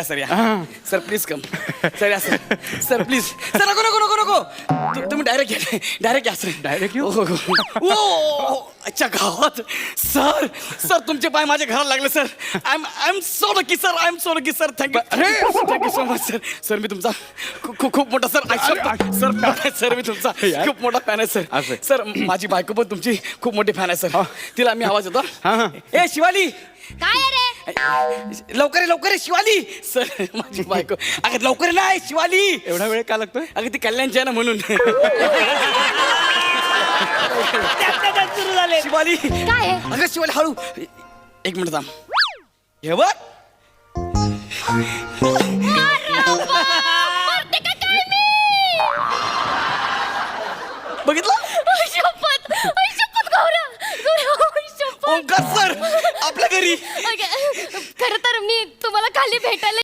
Sir या sir please come sir या sir please sir नको नको नको नको तुम्ही डायरेक्ट या सर डायरेक्ट ओ अच्छा गावात सर सर तुमचे पाय माझ्या घराला लागले sir I am so lucky sir I am so lucky sir thank you so much sir sir मी तुमचा खूप मोठा सर सर मी तुमचा खूप मोठा फॅन आहे सर सर माझी बायको पण तुमची खूप मोठी फॅन आहे सर तिला मी आवाज येतो ए शिवाली काय रे लवकर ये शिवाली सर माझी बायको अगं लवकर नाही शिवाली एवढा वेळ का लागतोय? अगं ती कल्याणची आहे ना म्हणून सुरू झाले. शिवाली काय आहे? अगं शिवाली हळू एक मिनिट थांब हे बघ बघितलं ओंकार सर आपल्या घरी खरं तर मी तुम्हाला खाली भेटायला